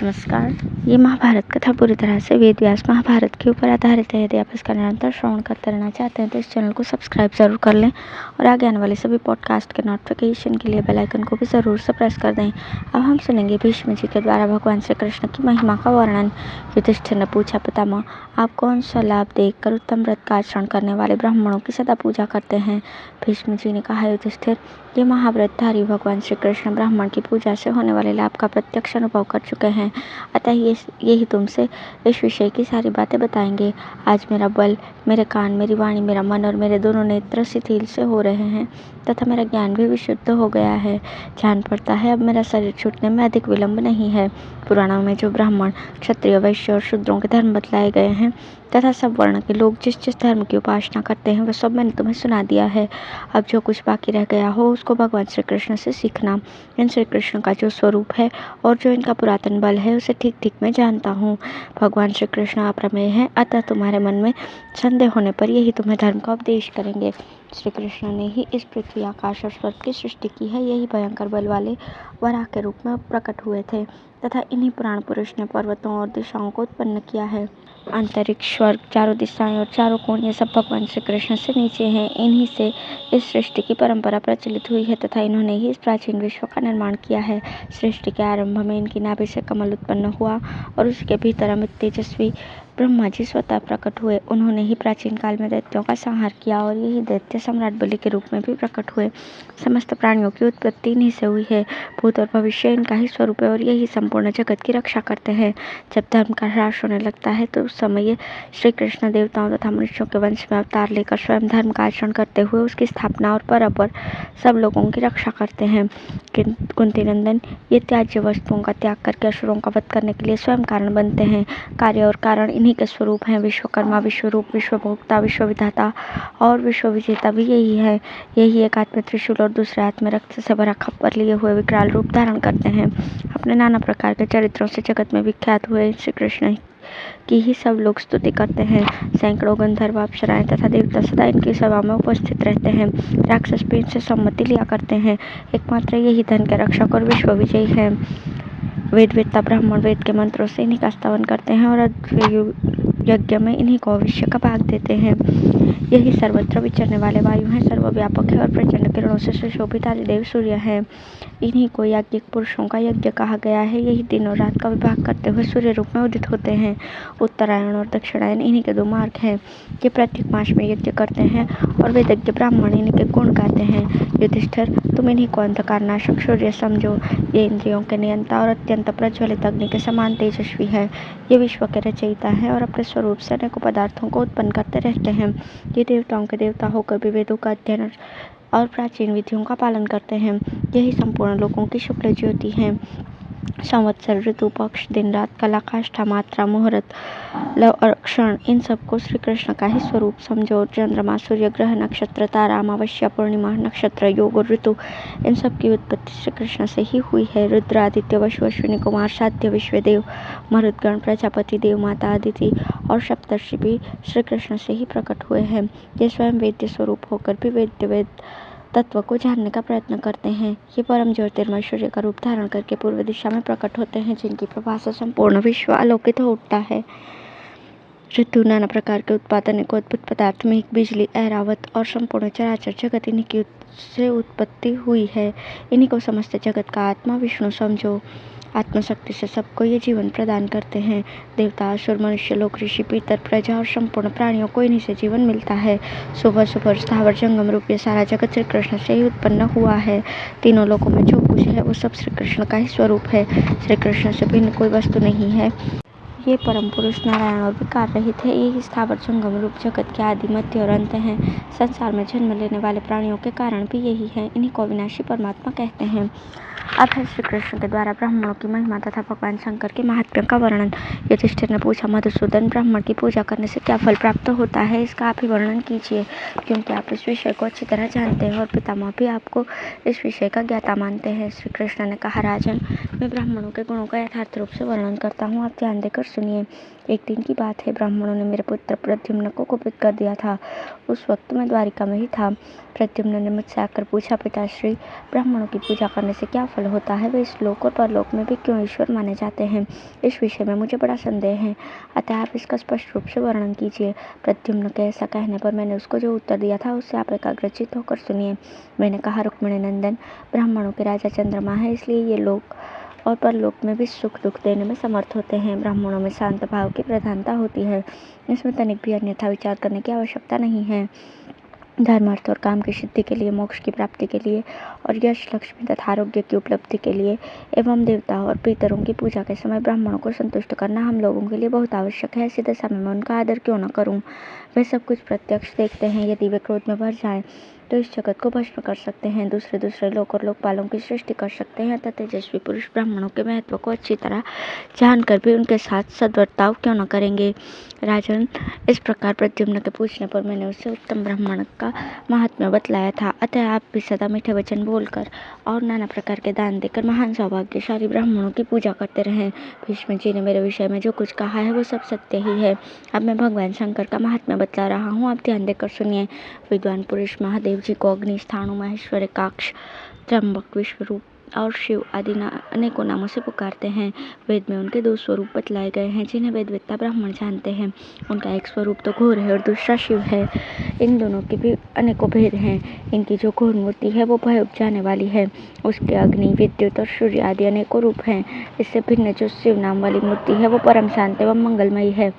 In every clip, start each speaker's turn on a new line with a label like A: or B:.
A: नमस्कार। ये महाभारत कथा पूरी तरह से वेद व्यास महाभारत के ऊपर आधारित है। यदि आप इसका निरंतर श्रवण करते रहना चाहते हैं तो इस चैनल को सब्सक्राइब जरूर कर लें और आगे आने वाले सभी पॉडकास्ट के नोटिफिकेशन के लिए बेल आइकन को भी ज़रूर से प्रेस कर दें। अब हम सुनेंगे भीष्म जी के द्वारा भगवान श्री कृष्ण की महिमा का वर्णन। युधिष्ठिर ने पूछा, पितामह, आप कौन सा लाभ देखकर उत्तम व्रत का आचरण करने वाले ब्राह्मणों की सदा पूजा करते हैं? भीष्म जी ने कहा, युधिष्ठिर, ये महाव्रतधारी भगवान श्री कृष्ण ब्राह्मण की पूजा से होने वाले लाभ का प्रत्यक्ष अनुभव कर चुके हैं, अतः यही तुमसे इस विषय की सारी बातें बताएंगे। आज मेरा बल, मेरे कान, मेरी वाणी, मेरा मन और मेरे दोनों नेत्र शिथिल से हो रहे हैं तथा मेरा ज्ञान भी विशुद्ध हो गया है। जान पड़ता है अब मेरा शरीर छूटने में अधिक विलंब नहीं है। पुराणों में जो ब्राह्मण, क्षत्रिय, वैश्य और शूद्रों के धर्म बतलाए गए हैं तथा सब वर्ण के लोग जिस जिस धर्म की उपासना करते हैं वह सब मैंने तुम्हें सुना दिया है। अब जो कुछ बाकी रह गया हो उसको भगवान श्री कृष्ण से सीखना। इन श्री कृष्ण का जो स्वरूप है और जो इनका पुरातन बल है उसे ठीक ठीक मैं जानता हूँ। भगवान श्री कृष्ण अप्रमेय है, अतः तुम्हारे मन में संदेह होने पर यही तुम्हें धर्म का उपदेश करेंगे। श्री कृष्ण ने ही इस पृथ्वी, आकाश और स्वर्ग की सृष्टि की है। यही भयंकर बल वाले वराह के रूप में प्रकट हुए थे तथा इन्हीं पुराण पुरुष ने पर्वतों और दिशाओं को उत्पन्न किया है। अंतरिक्ष, स्वर्ग, चारों दिशाएं और चारों कोण, ये सब भगवान श्री कृष्ण से नीचे हैं। इन्हीं से इस सृष्टि की परंपरा प्रचलित हुई है तथा इन्होंने ही इस प्राचीन विश्व का निर्माण किया है। सृष्टि के आरंभ में इनकी नाभि से कमल उत्पन्न हुआ और उसके भीतर अमित तेजस्वी ब्रह्मा जी स्वतः प्रकट हुए। उन्होंने ही प्राचीन काल में दैत्यों का संहार किया और यही दैत्य सम्राट बलि के रूप में भी प्रकट हुए। समस्त प्राणियों की उत्पत्ति इन्हीं से हुई है। भूत और भविष्य इनका ही स्वरूप है और यही संपूर्ण जगत की रक्षा करते हैं। जब धर्म का ह्रास होने लगता है तो उस समय श्री कृष्ण देवताओं तथा मनुष्यों के वंश में अवतार लेकर स्वयं धर्म का आचरण करते हुए उसकी स्थापना और पर सब लोगों की रक्षा करते हैं। कुंती नंदन, ये त्याज्य वस्तुओं का त्याग करके असुरों का वध करने के लिए स्वयं कारण बनते हैं। कार्य और कारण इन्हीं के स्वरूप हैं। विश्वकर्मा, विश्वरूप, विश्वभोक्ता, विश्वविधाता और विश्व विजेता भी यही है। यही एक हाथ में त्रिशूल और दूसरे हाथ में रक्त से भरा खप्पर लिए हुए विकराल रूप धारण करते हैं। अपने नाना प्रकार के चरित्रों से जगत में विख्यात हुए श्री कृष्ण की ही सब लोग स्तुति करते हैं। सैकड़ों गंधर्व, अप्सराएं तथा देवता सदा इनकी सभा में उपस्थित रहते हैं। राक्षस भी इनसे सम्मति लिया करते हैं। एकमात्र यही धन के रक्षक और विश्व विजयी है। वेदवेत्ता ब्राह्मण वेद के मंत्रों से इन्हीं का स्तवन करते हैं और यज्ञ में इन्हीं को भविष्य का भाग देते हैं। यही सर्वत्र विचरने वाले वायु हैं, सर्वव्यापक है और प्रचंड किरणों से सुशोभित आदिदेव सूर्य है। इन्हीं को याज्ञिक पुरुषों का यज्ञ कहा गया है। यही दिन और रात का विभाग करते हुए सूर्य रूप में उदित होते हैं। उत्तरायण और दक्षिणायन इन्हीं के दो मार्ग हैं। ये प्रत्येक मास में यज्ञ करते हैं और वेदज्ञ ब्राह्मण इन्हीं के गुण गाते हैं। युधिष्ठिर, तुम इन्हीं को अंधकार नाशक सूर्य समझो। ये इंद्रियों के नियंता और अत्यंत प्रज्वलित अग्नि के समान तेजस्वी है। ये विश्व के रचयिता है और अपने स्वरूप से अनेकों पदार्थों को उत्पन्न करते रहते हैं। ये देवताओं के देवता होकर भी वेदों का अध्ययन और प्राचीन विधियों का पालन करते हैं। यही संपूर्ण लोगों की शुक्ल ज्योति है। संवत्सर, ऋतु, पक्ष, दिन, रात, कला, काष्ठा, मात्रा, मुहूर्त, लव और क्षण, इन सबको श्री कृष्ण का ही स्वरूप समझो। चंद्रमा, सूर्य, ग्रह, नक्षत्र, तारा, अमावस्या, पूर्णिमा, नक्षत्र, योग और ऋतु, इन सब की उत्पत्ति श्री कृष्ण से ही हुई है। रुद्र, आदित्य, वसु, अश्विनी कुमार, साध्य, विश्वदेव, मरुदगण, प्रजापति, देव माता, अदिति और सप्तर्षि भी श्री कृष्ण से ही प्रकट हुए हैं। ये स्वयं वेद्य स्वरूप होकर भी वेद तत्व को जानने का प्रयत्न करते हैं। ये परम ज्योतिर्मय सूर्य का रूप धारण करके पूर्व दिशा में प्रकट होते हैं, जिनकी प्रभा से संपूर्ण विश्व आलोकित हो उठता है। ऋतु, नाना प्रकार के उत्पादन को अद्भुत पदार्थ में बिजली, ऐरावत और संपूर्ण चराचर जगत इन्हीं की से उत्पत्ति हुई है। इन्हीं को समस्त जगत का आत्मा विष्णु समझो। आत्मशक्ति से सबको ये जीवन प्रदान करते हैं। देवता, असुर, मनुष्य लोग, ऋषि, पीतर, प्रजा और संपूर्ण प्राणियों को इन्हीं से जीवन मिलता है। सुबह सुबह स्थावर जंगम रूप ये सारा जगत श्री कृष्ण से ही उत्पन्न हुआ है। तीनों लोकों में जो कुछ है वो सब श्री कृष्ण का ही स्वरूप है। श्री कृष्ण से भिन्न कोई वस्तु नहीं है। ये परम पुरुष नारायण और विकार रहित है। यही स्थावर जंगम रूप जगत के आदि, मध्य और अंत हैं। संसार में जन्म लेने वाले प्राणियों के कारण भी यही है। इन्हीं को अविनाशी परमात्मा कहते हैं। अब है श्री कृष्ण के द्वारा ब्राह्मणों की महिमा तथा भगवान शंकर के महात्म्य का वर्णन। युधिष्ठिर ने पूछा, मधुसूदन, ब्राह्मण की पूजा करने से क्या फल प्राप्त होता है, इसका आप ही वर्णन कीजिए, क्योंकि आप इस विषय को अच्छी तरह जानते हैं और पितामह भी आपको इस विषय का ज्ञाता मानते हैं। श्री कृष्ण ने कहा, राजन, मैं ब्राह्मणों के गुणों का यथार्थ रूप से वर्णन करता हूँ, आप ध्यान देकर सुनिए। एक दिन की बात है, ब्राह्मणों ने मेरे पुत्र प्रद्युम्न को कुपित कर दिया था। उस वक्त मैं द्वारिका में ही था। प्रद्युम्न ने मुझसे आकर पूछा, पिताश्री, ब्राह्मणों की पूजा करने से क्या फल होता है? वे इस लोक और परलोक में भी क्यों ईश्वर माने जाते हैं? इस विषय में मुझे बड़ा संदेह है, अतः आप इसका स्पष्ट रूप से वर्णन कीजिए। प्रद्युम्न के ऐसा कहने पर मैंने उसको जो उत्तर दिया था उससे आप एकाग्रचित्त होकर सुनिए। मैंने कहा, रुक्मिणी नंदन, ब्राह्मणों के राजा चंद्रमा है, इसलिए ये लोक और परलोक में भी सुख दुख देने में समर्थ होते हैं। ब्राह्मणों में शांत भाव की प्रधानता होती है, इसमें तनिक भी अन्यथा विचार करने की आवश्यकता नहीं है। धर्म, अर्थ और काम की सिद्धि के लिए, मोक्ष की प्राप्ति के लिए और यश, लक्ष्मी तथा आरोग्य की उपलब्धि के लिए एवं देवताओं और पितरों की पूजा के समय ब्राह्मणों को संतुष्ट करना हम लोगों के लिए बहुत आवश्यक है। ऐसी दशा में मैं उनका आदर क्यों न करूं? वे सब कुछ प्रत्यक्ष देखते हैं। यदि वे क्रोध में भर जाएं तो इस जगत को भस्म कर सकते हैं, दूसरे लोक और लोकपालों की सृष्टि कर सकते हैं। तथा तेजस्वी पुरुष ब्राह्मणों के महत्व को अच्छी तरह जानकर भी उनके साथ सद्वर्ताव क्यों न करेंगे? राजन, इस प्रकार प्रद्युम्न के पूछने पर मैंने उसे उत्तम ब्राह्मण का महात्म्य बतलाया था। अतः आप भी सदा मीठे वचन बोलकर और नाना प्रकार के दान देकर महान सौभाग्यशाली ब्राह्मणों की पूजा करते रहें। भीष्म जी ने मेरे विषय में जो कुछ कहा है वो सब सत्य ही है। अब मैं भगवान शंकर का महात्म्य बतला रहा हूँ, आप ध्यान देकर सुनिए। विद्वान पुरुष महादेव जी को अग्नि, स्थाणु, महेश्वर, एकाक्ष, त्र्यंबक, विश्वरूप और शिव आदि अनेकों नामों से पुकारते हैं। वेद में उनके 2 स्वरूप बतलाए गए हैं, जिन्हें वेदवेत्ता ब्राह्मण जानते हैं। उनका एक स्वरूप तो घोर है और दूसरा शिव है। इन दोनों के भी अनेकों भेद हैं। इनकी जो घोर मूर्ति है वो भय उपजाने वाली है। उसके अग्नि, विद्युत और सूर्य आदि अनेकों रूप हैं। इससे भिन्न जो शिव नाम वाली मूर्ति है वो परम शांत एवं मंगलमयी है।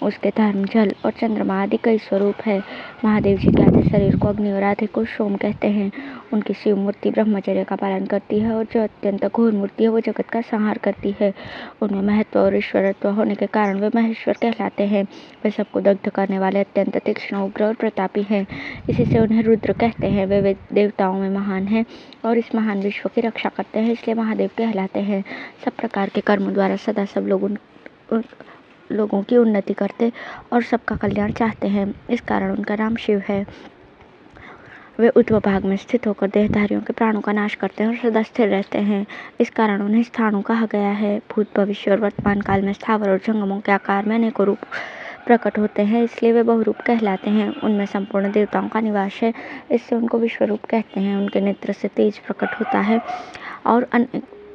A: उसके धर्म, जल और चंद्रमा आदि कई स्वरूप है। महादेव जी के आधे शरीर को अग्नि और आधे को सोम कहते हैं। उनकी शिव मूर्ति ब्रह्मचर्य का पालन करती है और जो अत्यंत घोर मूर्ति है वो जगत का संहार करती है। उनमें महत्व और ईश्वरत्व होने के कारण वे महेश्वर कहलाते हैं। वे सबको दग्ध करने वाले अत्यंत तीक्ष्ण, उग्र और प्रतापी हैं। इसी से उन्हें रुद्र कहते हैं। वे देवताओं में महान हैं और इस महान विश्व की रक्षा करते हैं, इसलिए महादेव कहलाते हैं। सब प्रकार के कर्मों द्वारा सदा सब लोगों की उन्नति करते और सबका कल्याण चाहते हैं। इस कारण उनका नाम शिव है। वे ऊर्ध्व भाग में स्थित होकर देहधारियों के प्राणों का नाश करते हैं और सदा स्थिर रहते हैं। इस कारण उन्हें स्थाणु कहा गया है। भूत, भविष्य और वर्तमान काल में स्थावर और जंगमों के आकार में अनेकों रूप प्रकट होते हैं, इसलिए वे बहुरूप कहलाते हैं। उनमें संपूर्ण देवताओं का निवास है, इससे उनको विश्वरूप कहते हैं। उनके नेत्र से तेज प्रकट होता है और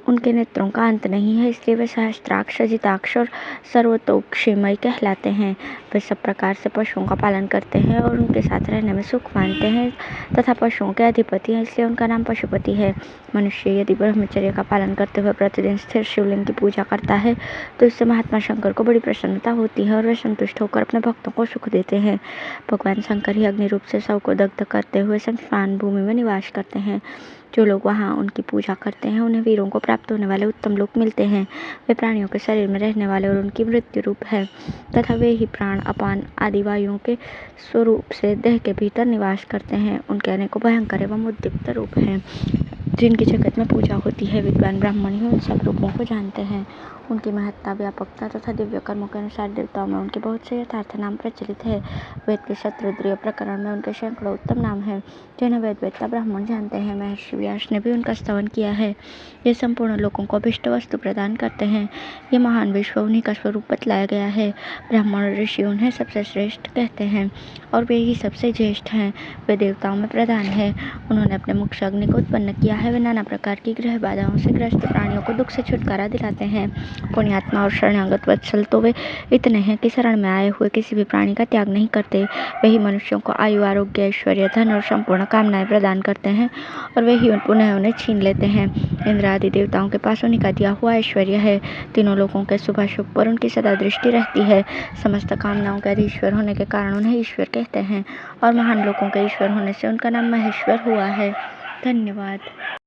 A: उनके नेत्रों का अंत नहीं है, इसलिए वे सहस्त्राक्ष, जिताक्ष और सर्वतोक्षिमय कहलाते हैं। वे सब प्रकार से पशुओं का पालन करते हैं और उनके साथ रहने में सुख मानते हैं तथा पशुओं के अधिपति हैं, इसलिए उनका नाम पशुपति है। मनुष्य यदि ब्रह्मचर्य का पालन करते हुए प्रतिदिन स्थिर शिवलिंग की पूजा करता है तो इससे महात्मा शंकर को बड़ी प्रसन्नता होती है और वे संतुष्ट होकर अपने भक्तों को सुख देते हैं। भगवान शंकर ही अग्नि रूप से सबको दग्ध करते हुए श्मशान भूमि में निवास करते हैं। जो लोग वहाँ उनकी पूजा करते हैं उन्हें वीरों को प्राप्त होने वाले उत्तम लोक मिलते हैं। वे प्राणियों के शरीर में रहने वाले और उनकी मृत्यु रूप है तथा वे ही प्राण, अपान आदि वायुओं के स्वरूप से देह के भीतर निवास करते हैं। उनके अनेकों भयंकर एवं उद्युक्त रूप हैं जिनकी जगत में पूजा होती है। विद्वान ब्राह्मण ही उन सब रूपों को जानते हैं। उनकी महत्ता, व्यापकता तथा दिव्य कर्मों के अनुसार देवताओं में उनके बहुत से यथार्थ नाम प्रचलित है। वेद के शतरुद्रीय प्रकरण में उनके सैकड़ों उत्तम नाम हैं जिन्हें वेदवेत्ता ब्राह्मण जानते हैं। महर्षि व्यास ने भी उनका स्तवन किया है। ये संपूर्ण लोगों को अभिष्ट वस्तु प्रदान करते हैं। ये महान विश्व उन्हीं का स्वरूप बतलाया गया है। ब्राह्मण ऋषि उन्हें सबसे श्रेष्ठ कहते हैं और वे ही सबसे ज्येष्ठ हैं। वे देवताओं में प्रधान है। उन्होंने अपने मुख से अग्नि को उत्पन्न किया है। वे नाना प्रकार की ग्रह बाधाओं से ग्रस्त प्राणियों को दुख से छुटकारा दिलाते हैं। पुण्यात्मा और शरणागत वत्सल तो वे इतने हैं कि शरण में आए हुए किसी भी प्राणी का त्याग नहीं करते। वे ही मनुष्यों को आयु, आरोग्य, ऐश्वर्य, धन और संपूर्ण कामनाएं प्रदान करते हैं और वे ही पुनः उन्हें छीन लेते हैं। इंद्र आदि देवताओं के पास उन्हीं का दिया हुआ ऐश्वर्य है। तीनों लोगों के शुभाशुभ पर उनकी सदा दृष्टि रहती है। समस्त कामनाओं के अधीश्वर होने के कारण उन्हें ईश्वर कहते हैं और महान लोगों के ईश्वर होने से उनका नाम महेश्वर हुआ है। धन्यवाद।